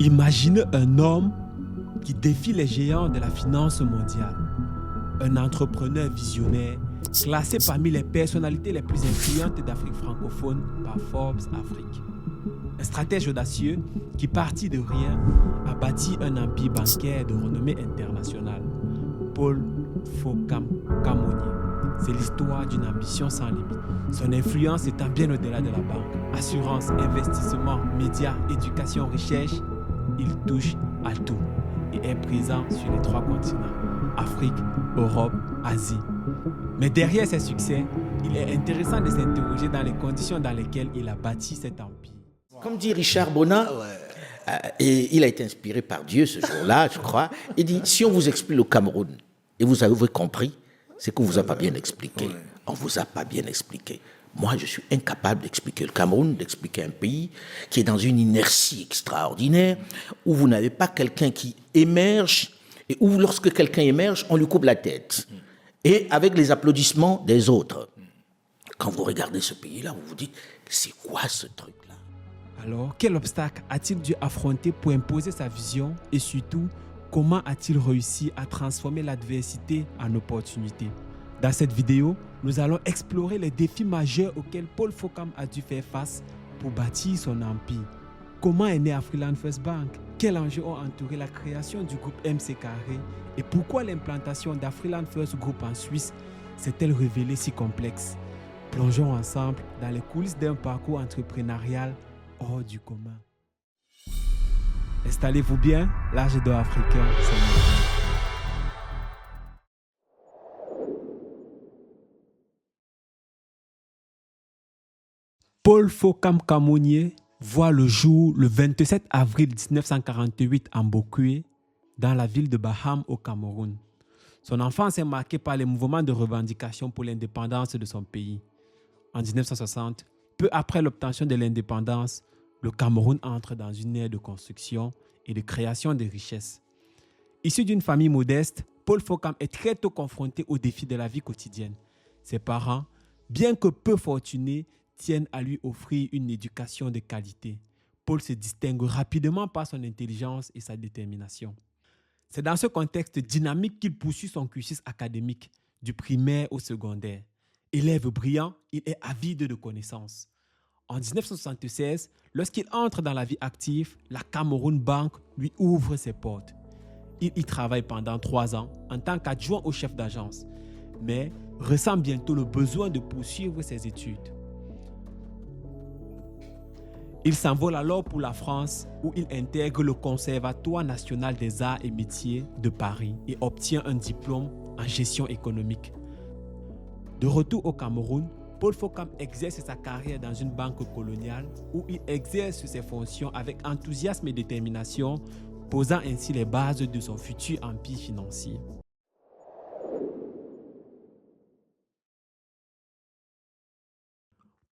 Imaginez un homme qui défie les géants de la finance mondiale. Un entrepreneur visionnaire classé parmi les personnalités les plus influentes d'Afrique francophone par Forbes Afrique. Un stratège audacieux qui, parti de rien, a bâti un empire bancaire de renommée internationale. Paul Fokam-Kamonier. C'est l'histoire d'une ambition sans limite. Son influence étant bien au-delà de la banque. Assurance, investissement, médias, éducation, recherche, il touche à tout et est présent sur les 3 continents, Afrique, Europe, Asie. Mais derrière ses succès, il est intéressant de s'interroger dans les conditions dans lesquelles il a bâti cet empire. Comme dit Richard Bonnat, et il a été inspiré par Dieu ce jour-là, je crois, il dit, si on vous explique le Cameroun, et vous avez compris, c'est qu'on ne vous a pas bien expliqué. On ne vous a pas bien expliqué. Moi, je suis incapable d'expliquer le Cameroun, d'expliquer un pays qui est dans une inertie extraordinaire, où vous n'avez pas quelqu'un qui émerge, et où lorsque quelqu'un émerge, on lui coupe la tête. Et avec les applaudissements des autres. Quand vous regardez ce pays-là, vous vous dites, c'est quoi ce truc-là? Alors, quel obstacle a-t-il dû affronter pour imposer sa vision et surtout, comment a-t-il réussi à transformer l'adversité en opportunité? Dans cette vidéo, nous allons explorer les défis majeurs auxquels Paul Fokam a dû faire face pour bâtir son empire. Comment est né Afriland First Bank? Quels enjeux ont entouré la création du groupe MC Carré? Et pourquoi l'implantation d'Afriland First Group en Suisse s'est-elle révélée si complexe? Plongeons ensemble dans les coulisses d'un parcours entrepreneurial hors du commun. Installez-vous bien, l'âge d'or africain, c'est maintenant. Paul Fokam-Kamonier voit le jour le 27 avril 1948 en Bokoué, dans la ville de Baham au Cameroun. Son enfance est marquée par les mouvements de revendication pour l'indépendance de son pays. En 1960, peu après l'obtention de l'indépendance, le Cameroun entre dans une ère de construction et de création de richesses. Issu d'une famille modeste, Paul Fokam est très tôt confronté aux défis de la vie quotidienne. Ses parents, bien que peu fortunés, tiennent à lui offrir une éducation de qualité. Paul se distingue rapidement par son intelligence et sa détermination. C'est dans ce contexte dynamique qu'il poursuit son cursus académique, du primaire au secondaire. Élève brillant, il est avide de connaissances. En 1976, lorsqu'il entre dans la vie active, la Cameroun Bank lui ouvre ses portes. Il y travaille pendant 3 ans en tant qu'adjoint au chef d'agence, mais ressent bientôt le besoin de poursuivre ses études. Il s'envole alors pour la France où il intègre le Conservatoire national des arts et métiers de Paris et obtient un diplôme en gestion économique. De retour au Cameroun, Paul Fokam exerce sa carrière dans une banque coloniale où il exerce ses fonctions avec enthousiasme et détermination, posant ainsi les bases de son futur empire financier.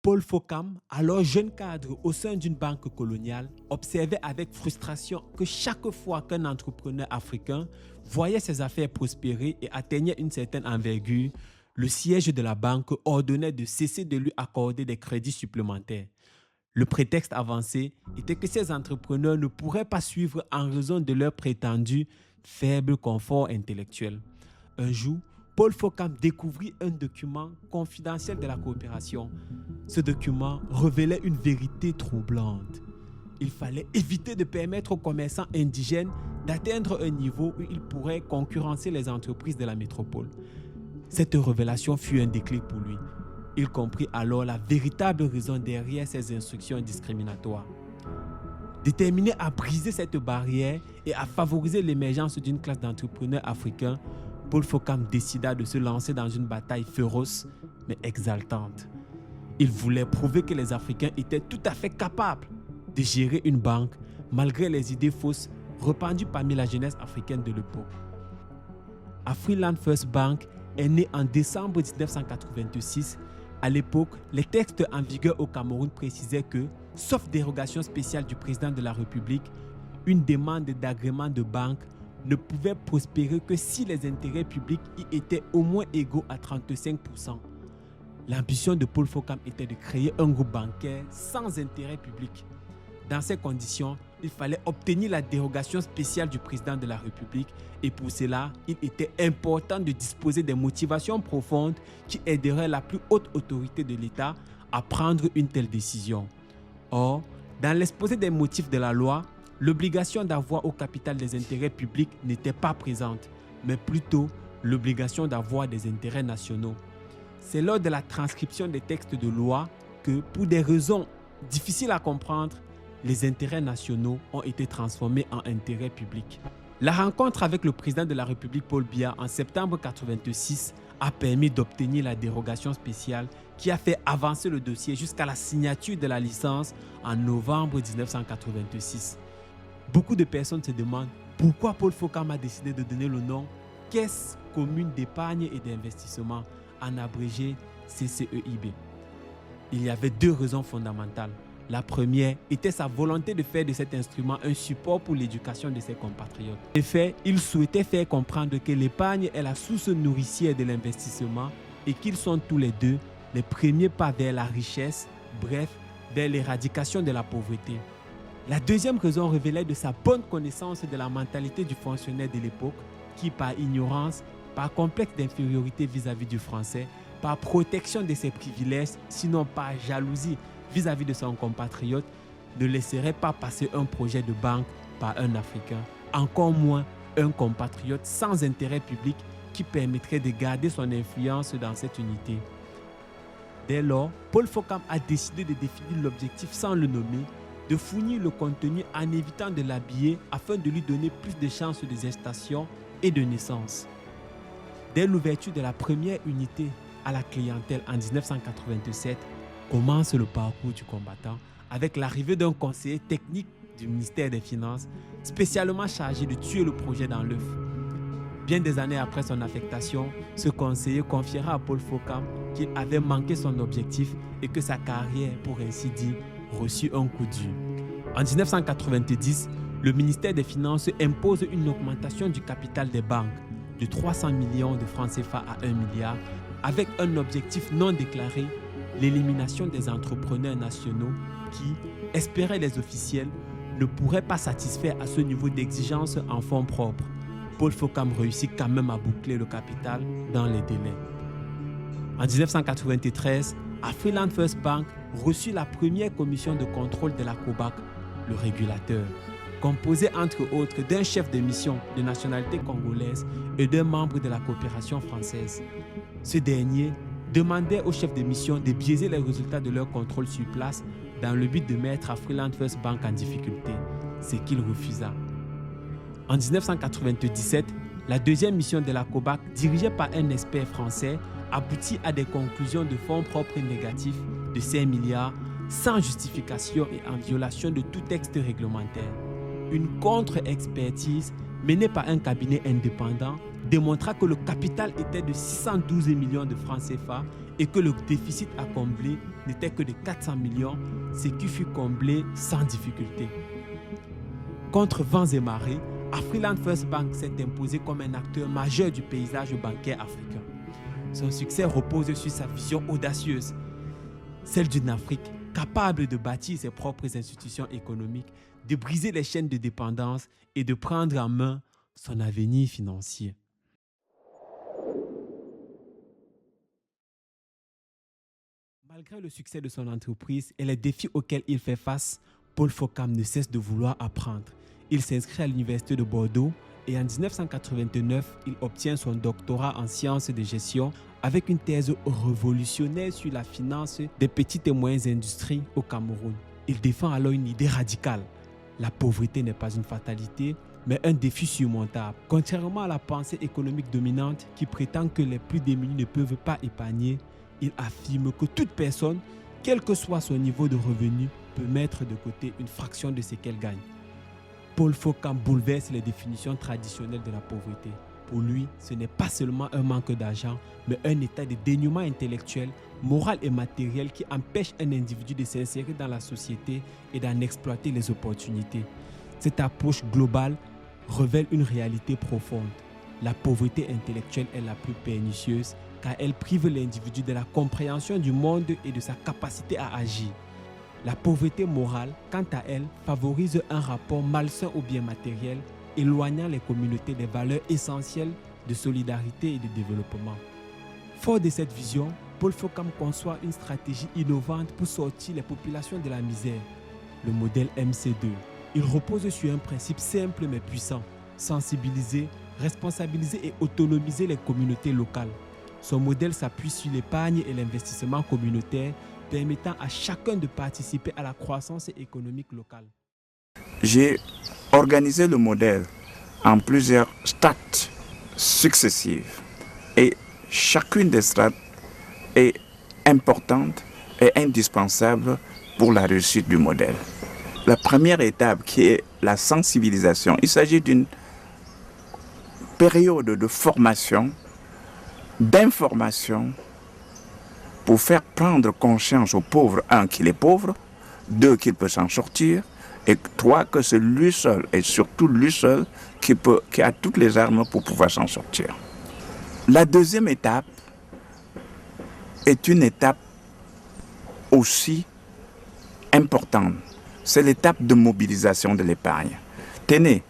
Paul Fokam, alors jeune cadre au sein d'une banque coloniale, observait avec frustration que chaque fois qu'un entrepreneur africain voyait ses affaires prospérer et atteignait une certaine envergure, le siège de la banque ordonnait de cesser de lui accorder des crédits supplémentaires. Le prétexte avancé était que ces entrepreneurs ne pourraient pas suivre en raison de leur prétendu faible confort intellectuel. Un jour, Paul Fokam découvrit un document confidentiel de la coopération. Ce document révélait une vérité troublante. Il fallait éviter de permettre aux commerçants indigènes d'atteindre un niveau où ils pourraient concurrencer les entreprises de la métropole. Cette révélation fut un déclic pour lui. Il comprit alors la véritable raison derrière ces instructions discriminatoires. Déterminé à briser cette barrière et à favoriser l'émergence d'une classe d'entrepreneurs africains, Paul Fokam décida de se lancer dans une bataille féroce mais exaltante. Il voulait prouver que les Africains étaient tout à fait capables de gérer une banque malgré les idées fausses répandues parmi la jeunesse africaine de l'époque. Afriland First Bank est né en décembre 1986. À l'époque, les textes en vigueur au Cameroun précisaient que, sauf dérogation spéciale du président de la République, une demande d'agrément de banque ne pouvait prospérer que si les intérêts publics y étaient au moins égaux à 35%. L'ambition de Paul Fokam était de créer un groupe bancaire sans intérêt public. Dans ces conditions, il fallait obtenir la dérogation spéciale du président de la République et pour cela, il était important de disposer des motivations profondes qui aideraient la plus haute autorité de l'État à prendre une telle décision. Or, dans l'exposé des motifs de la loi, l'obligation d'avoir au capital des intérêts publics n'était pas présente, mais plutôt l'obligation d'avoir des intérêts nationaux. C'est lors de la transcription des textes de loi que, pour des raisons difficiles à comprendre, les intérêts nationaux ont été transformés en intérêts publics. La rencontre avec le président de la République Paul Biya en septembre 1986 a permis d'obtenir la dérogation spéciale qui a fait avancer le dossier jusqu'à la signature de la licence en novembre 1986. Beaucoup de personnes se demandent pourquoi Paul Focam a décidé de donner le nom Caisse commune d'épargne et d'investissement, en abrégé CCEIB. Il y avait deux raisons fondamentales. La première était sa volonté de faire de cet instrument un support pour l'éducation de ses compatriotes. En effet, il souhaitait faire comprendre que l'épargne est la source nourricière de l'investissement et qu'ils sont tous les deux les premiers pas vers la richesse, bref, vers l'éradication de la pauvreté. La deuxième raison révélait de sa bonne connaissance de la mentalité du fonctionnaire de l'époque qui, par ignorance, par complexe d'infériorité vis-à-vis du français, par protection de ses privilèges, sinon par jalousie vis-à-vis de son compatriote, ne laisserait pas passer un projet de banque par un Africain, encore moins un compatriote sans intérêt public qui permettrait de garder son influence dans cette unité. Dès lors, Paul Focam a décidé de définir l'objectif sans le nommer, de fournir le contenu en évitant de l'habiller afin de lui donner plus de chances de gestation et de naissance. Dès l'ouverture de la première unité à la clientèle en 1987, commence le parcours du combattant avec l'arrivée d'un conseiller technique du ministère des Finances spécialement chargé de tuer le projet dans l'œuf. Bien des années après son affectation, ce conseiller confiera à Paul Focam qu'il avait manqué son objectif et que sa carrière, pour ainsi dire, reçut un coup dur. En 1990, le ministère des Finances impose une augmentation du capital des banques de 300 millions de francs CFA à 1 milliard avec un objectif non déclaré, l'élimination des entrepreneurs nationaux qui, espéraient les officiels, ne pourraient pas satisfaire à ce niveau d'exigence en fonds propres. Paul Focam réussit quand même à boucler le capital dans les délais. En 1993, Afriland First Bank reçut la première commission de contrôle de la COBAC, le régulateur, composée entre autres d'un chef de mission de nationalité congolaise et d'un membre de la coopération française. Ce dernier demandait au chef de mission de biaiser les résultats de leur contrôle sur place dans le but de mettre Afriland First Bank en difficulté, ce qu'il refusa. En 1997, la deuxième mission de la COBAC, dirigée par un expert français, aboutit à des conclusions de fonds propres négatifs de 5 milliards sans justification et en violation de tout texte réglementaire. Une contre-expertise menée par un cabinet indépendant démontra que le capital était de 612 millions de francs CFA et que le déficit à combler n'était que de 400 millions, ce qui fut comblé sans difficulté. Contre vents et marées, Afriland First Bank s'est imposé comme un acteur majeur du paysage bancaire africain. Son succès repose sur sa vision audacieuse, celle d'une Afrique capable de bâtir ses propres institutions économiques, de briser les chaînes de dépendance et de prendre en main son avenir financier. Malgré le succès de son entreprise et les défis auxquels il fait face, Paul Focam ne cesse de vouloir apprendre. Il s'inscrit à l'université de Bordeaux et en 1989, il obtient son doctorat en sciences de gestion avec une thèse révolutionnaire sur la finance des petites et moyennes industries au Cameroun. Il défend alors une idée radicale. La pauvreté n'est pas une fatalité, mais un défi surmontable. Contrairement à la pensée économique dominante qui prétend que les plus démunis ne peuvent pas épargner, il affirme que toute personne, quel que soit son niveau de revenu, peut mettre de côté une fraction de ce qu'elle gagne. Paul Focam bouleverse les définitions traditionnelles de la pauvreté. Pour lui, ce n'est pas seulement un manque d'argent, mais un état de dénuement intellectuel, moral et matériel qui empêche un individu de s'insérer dans la société et d'en exploiter les opportunités. Cette approche globale révèle une réalité profonde. La pauvreté intellectuelle est la plus pernicieuse car elle prive l'individu de la compréhension du monde et de sa capacité à agir. La pauvreté morale, quant à elle, favorise un rapport malsain aux biens matériels, éloignant les communautés des valeurs essentielles de solidarité et de développement. Fort de cette vision, Paul Focam conçoit une stratégie innovante pour sortir les populations de la misère, le modèle MC2. Il repose sur un principe simple mais puissant: sensibiliser, responsabiliser et autonomiser les communautés locales. Son modèle s'appuie sur l'épargne et l'investissement communautaire, permettant à chacun de participer à la croissance économique locale. J'ai organisé le modèle en plusieurs strates successives et chacune des strates est importante et indispensable pour la réussite du modèle. La première étape qui est la sensibilisation, il s'agit d'une période de formation, d'information pour faire prendre conscience aux pauvres, un, qu'il est pauvre, deux, qu'il peut s'en sortir, et trois, que c'est lui seul, et surtout lui seul, qui a toutes les armes pour pouvoir s'en sortir. La deuxième étape est une étape aussi importante. C'est l'étape de mobilisation de l'épargne. Tenez,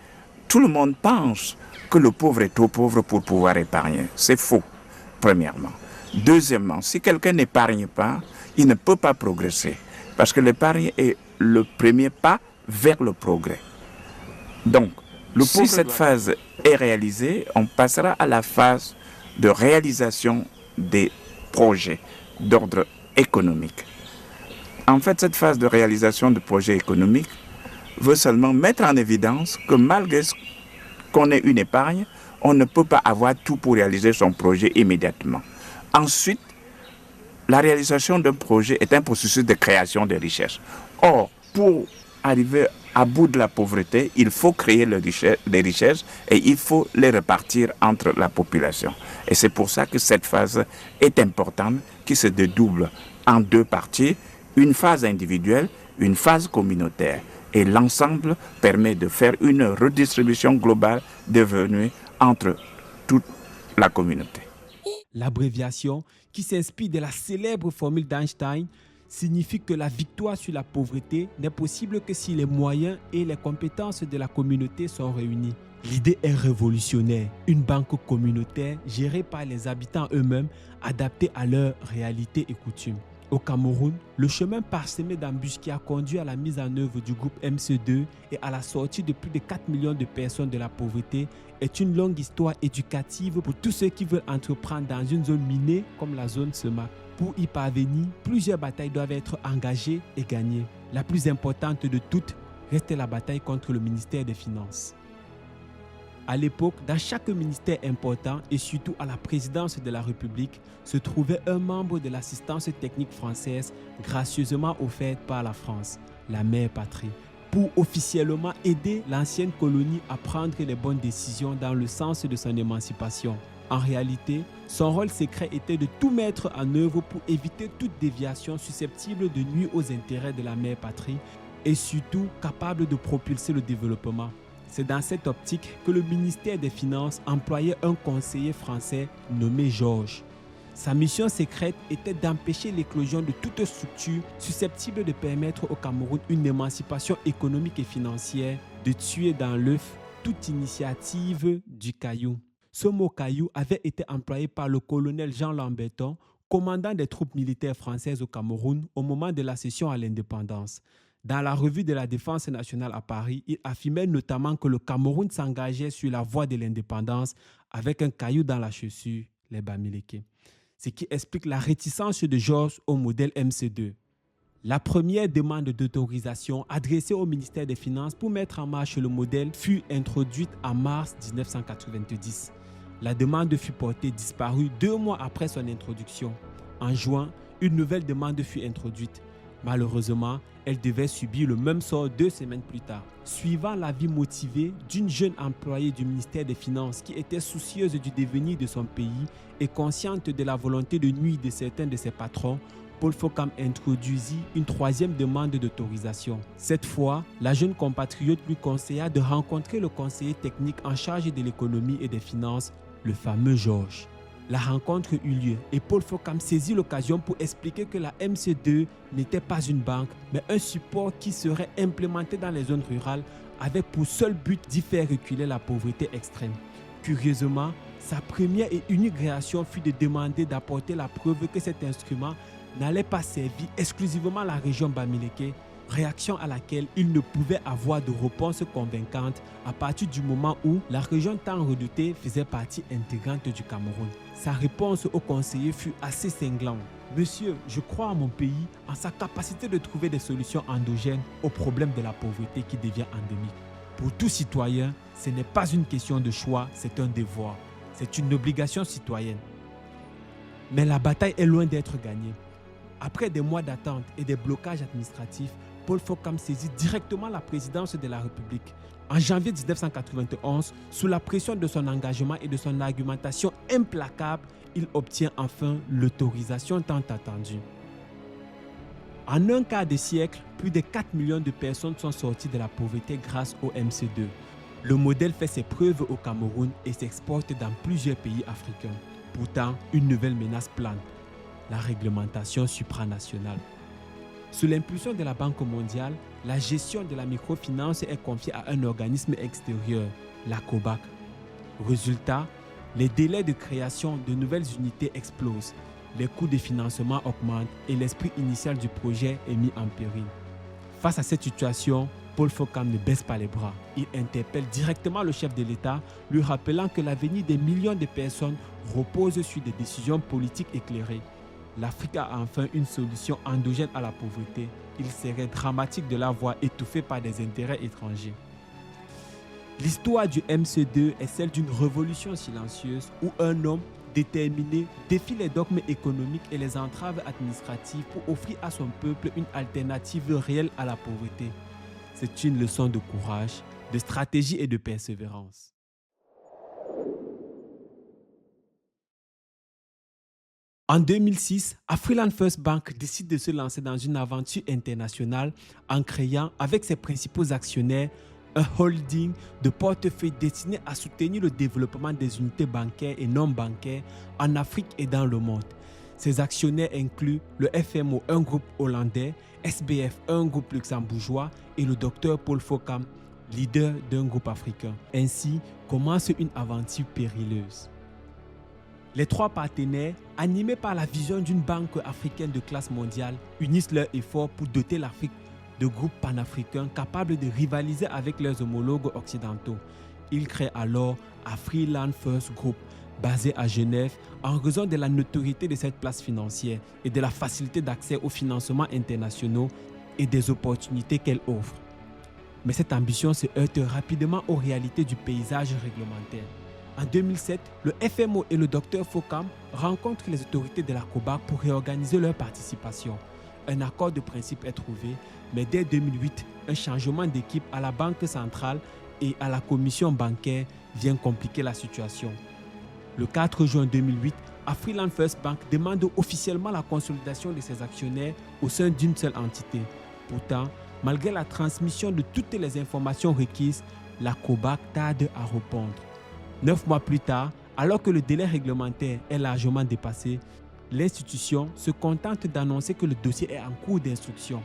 tout le monde pense que le pauvre est trop pauvre pour pouvoir épargner. C'est faux, premièrement. Deuxièmement, si quelqu'un n'épargne pas, il ne peut pas progresser. Parce que l'épargne est le premier pas vers le progrès. Donc, si cette phase est réalisée, on passera à la phase de réalisation des projets d'ordre économique. En fait, cette phase de réalisation de projets économiques veut seulement mettre en évidence que malgré qu'on ait une épargne, on ne peut pas avoir tout pour réaliser son projet immédiatement. Ensuite, la réalisation d'un projet est un processus de création de richesses. Or, pour arriver à bout de la pauvreté, il faut créer les richesses et il faut les répartir entre la population. Et c'est pour ça que cette phase est importante, qui se dédouble en deux parties, une phase individuelle, une phase communautaire. Et l'ensemble permet de faire une redistribution globale des revenus entre toute la communauté. L'abréviation, qui s'inspire de la célèbre formule d'Einstein, signifie que la victoire sur la pauvreté n'est possible que si les moyens et les compétences de la communauté sont réunis. L'idée est révolutionnaire, une banque communautaire gérée par les habitants eux-mêmes, adaptée à leur réalité et coutumes. Au Cameroun, le chemin parsemé d'embûches qui a conduit à la mise en œuvre du groupe MC2 et à la sortie de plus de 4 millions de personnes de la pauvreté est une longue histoire éducative pour tous ceux qui veulent entreprendre dans une zone minée comme la zone SEMAC. Pour y parvenir, plusieurs batailles doivent être engagées et gagnées. La plus importante de toutes reste la bataille contre le ministère des Finances. À l'époque, dans chaque ministère important et surtout à la présidence de la République, se trouvait un membre de l'assistance technique française gracieusement offerte par la France, la mère patrie, pour officiellement aider l'ancienne colonie à prendre les bonnes décisions dans le sens de son émancipation. En réalité, son rôle secret était de tout mettre en œuvre pour éviter toute déviation susceptible de nuire aux intérêts de la mère patrie et surtout capable de propulser le développement. C'est dans cette optique que le ministère des Finances employait un conseiller français nommé Georges. Sa mission secrète était d'empêcher l'éclosion de toute structure susceptible de permettre au Cameroun une émancipation économique et financière, de tuer dans l'œuf toute initiative du caillou. Ce mot caillou avait été employé par le colonel Jean Lamberton, commandant des troupes militaires françaises au Cameroun au moment de l'accession à l'indépendance. Dans la revue de la Défense nationale à Paris, il affirmait notamment que le Cameroun s'engageait sur la voie de l'indépendance avec un caillou dans la chaussure, les Bamileke. Ce qui explique la réticence de Georges au modèle MC2. La première demande d'autorisation adressée au ministère des Finances pour mettre en marche le modèle fut introduite en mars 1990. La demande fut portée disparue 2 mois après son introduction. En juin, une nouvelle demande fut introduite. Malheureusement, elle devait subir le même sort 2 semaines plus tard. Suivant l'avis motivé d'une jeune employée du ministère des Finances qui était soucieuse du devenir de son pays et consciente de la volonté de nuire de certains de ses patrons, Paul Focam introduisit une 3e demande d'autorisation. Cette fois, la jeune compatriote lui conseilla de rencontrer le conseiller technique en charge de l'économie et des finances, le fameux Georges. La rencontre eut lieu et Paul Fokam saisit l'occasion pour expliquer que la MC2 n'était pas une banque, mais un support qui serait implémenté dans les zones rurales avec pour seul but d'y faire reculer la pauvreté extrême. Curieusement, sa première et unique réaction fut de demander d'apporter la preuve que cet instrument n'allait pas servir exclusivement la région Bamileke, réaction à laquelle il ne pouvait avoir de réponse convaincante à partir du moment où la région tant redoutée faisait partie intégrante du Cameroun. Sa réponse au conseiller fut assez cinglante. « Monsieur, je crois à mon pays, en sa capacité de trouver des solutions endogènes au problème de la pauvreté qui devient endémique. Pour tout citoyen, ce n'est pas une question de choix, c'est un devoir. C'est une obligation citoyenne. » Mais la bataille est loin d'être gagnée. Après des mois d'attente et des blocages administratifs, Paul Fokam saisit directement la présidence de la République. En janvier 1991, sous la pression de son engagement et de son argumentation implacable, il obtient enfin l'autorisation tant attendue. En un quart de siècle, plus de 4 millions de personnes sont sorties de la pauvreté grâce au MC2. Le modèle fait ses preuves au Cameroun et s'exporte dans plusieurs pays africains. Pourtant, une nouvelle menace plane, la réglementation supranationale. Sous l'impulsion de la Banque mondiale, la gestion de la microfinance est confiée à un organisme extérieur, la COBAC. Résultat, les délais de création de nouvelles unités explosent, les coûts de financement augmentent et l'esprit initial du projet est mis en péril. Face à cette situation, Paul Fokam ne baisse pas les bras. Il interpelle directement le chef de l'État, lui rappelant que l'avenir des millions de personnes repose sur des décisions politiques éclairées. L'Afrique a enfin une solution endogène à la pauvreté. Il serait dramatique de la voir étouffée par des intérêts étrangers. L'histoire du MC2 est celle d'une révolution silencieuse où un homme déterminé défie les dogmes économiques et les entraves administratives pour offrir à son peuple une alternative réelle à la pauvreté. C'est une leçon de courage, de stratégie et de persévérance. En 2006, Afriland First Bank décide de se lancer dans une aventure internationale en créant avec ses principaux actionnaires un holding de portefeuille destiné à soutenir le développement des unités bancaires et non bancaires en Afrique et dans le monde. Ses actionnaires incluent le FMO, un groupe hollandais, SBF, un groupe luxembourgeois et le Dr Paul Fokam, leader d'un groupe africain. Ainsi commence une aventure périleuse. Les trois partenaires, animés par la vision d'une banque africaine de classe mondiale, unissent leurs efforts pour doter l'Afrique de groupes panafricains capables de rivaliser avec leurs homologues occidentaux. Ils créent alors Afriland First Group, basé à Genève, en raison de la notoriété de cette place financière et de la facilité d'accès aux financements internationaux et des opportunités qu'elle offre. Mais cette ambition se heurte rapidement aux réalités du paysage réglementaire. En 2007, le FMO et le Dr Fokam rencontrent les autorités de la COBAC pour réorganiser leur participation. Un accord de principe est trouvé, mais dès 2008, un changement d'équipe à la Banque centrale et à la commission bancaire vient compliquer la situation. Le 4 juin 2008, Afriland First Bank demande officiellement la consolidation de ses actionnaires au sein d'une seule entité. Pourtant, malgré la transmission de toutes les informations requises, la COBAC tarde à répondre. 9 mois plus tard, alors que le délai réglementaire est largement dépassé, l'institution se contente d'annoncer que le dossier est en cours d'instruction.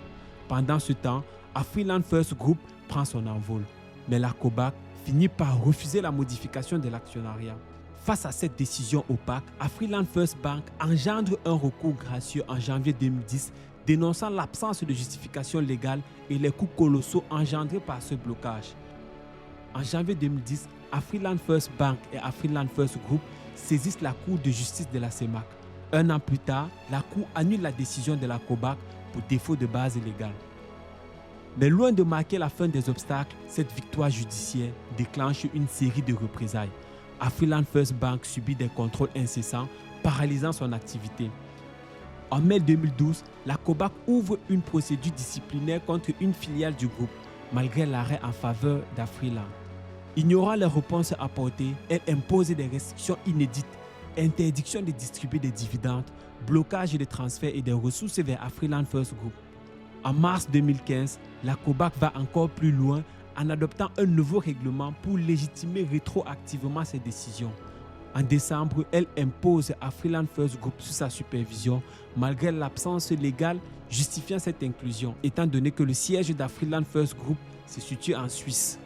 Pendant ce temps, Afriland First Group prend son envol. Mais la COBAC finit par refuser la modification de l'actionnariat. Face à cette décision opaque, Afriland First Bank engendre un recours gracieux en janvier 2010, dénonçant l'absence de justification légale et les coûts colossaux engendrés par ce blocage. En janvier 2010, Afriland First Bank et Afriland First Group saisissent la Cour de justice de la CEMAC. Un an plus tard, la Cour annule la décision de la COBAC pour défaut de base légale. Mais loin de marquer la fin des obstacles, cette victoire judiciaire déclenche une série de représailles. Afriland First Bank subit des contrôles incessants, paralysant son activité. En mai 2012, la COBAC ouvre une procédure disciplinaire contre une filiale du groupe, malgré l'arrêt en faveur d'Afriland. Ignorant les réponses apportées, elle impose des restrictions inédites, interdiction de distribuer des dividendes, blocage des transferts et des ressources vers Afriland First Group. En mars 2015, la COBAC va encore plus loin en adoptant un nouveau règlement pour légitimer rétroactivement ses décisions. En décembre, elle impose Afriland First Group sous sa supervision, malgré l'absence légale justifiant cette inclusion, étant donné que le siège d'Afriland First Group se situe en Suisse.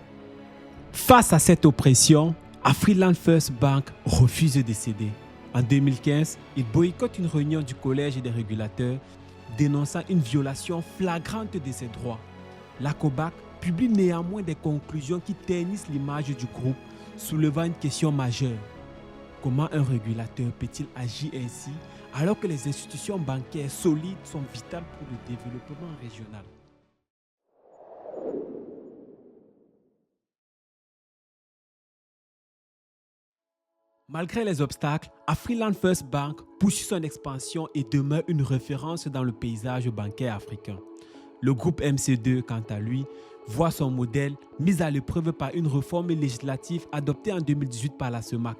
Face à cette oppression, Afriland First Bank refuse de céder. En 2015, il boycotte une réunion du collège des régulateurs, dénonçant une violation flagrante de ses droits. La COBAC publie néanmoins des conclusions qui ternissent l'image du groupe, soulevant une question majeure. Comment un régulateur peut-il agir ainsi alors que les institutions bancaires solides sont vitales pour le développement régional? Malgré les obstacles, Afriland First Bank poursuit son expansion et demeure une référence dans le paysage bancaire africain. Le groupe MC2, quant à lui, voit son modèle mis à l'épreuve par une réforme législative adoptée en 2018 par la CEMAC.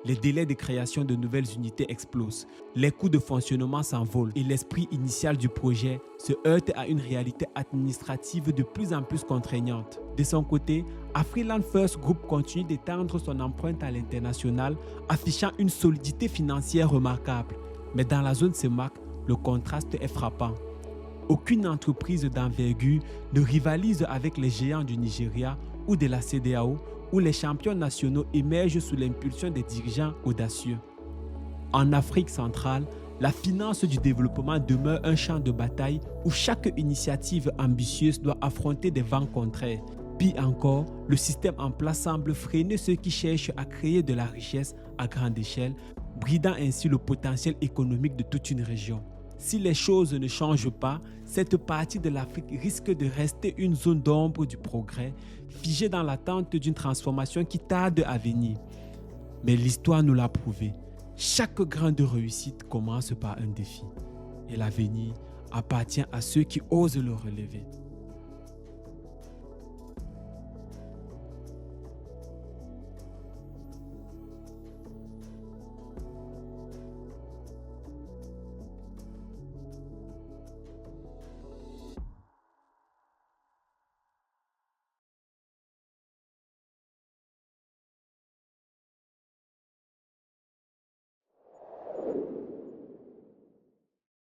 Les délais de création de nouvelles unités explosent, les coûts de fonctionnement s'envolent et l'esprit initial du projet se heurte à une réalité administrative de plus en plus contraignante. De son côté, Afriland First Group continue d'étendre son empreinte à l'international, affichant une solidité financière remarquable. Mais dans la zone CEMAC, le contraste est frappant. Aucune entreprise d'envergure ne rivalise avec les géants du Nigeria ou de la CEDEAO, où les champions nationaux émergent sous l'impulsion des dirigeants audacieux. En Afrique centrale, la finance du développement demeure un champ de bataille où chaque initiative ambitieuse doit affronter des vents contraires. Pis encore, le système en place semble freiner ceux qui cherchent à créer de la richesse à grande échelle, bridant ainsi le potentiel économique de toute une région. Si les choses ne changent pas, cette partie de l'Afrique risque de rester une zone d'ombre du progrès, figée dans l'attente d'une transformation qui tarde à venir. Mais l'histoire nous l'a prouvé. Chaque grande réussite commence par un défi. Et l'avenir appartient à ceux qui osent le relever.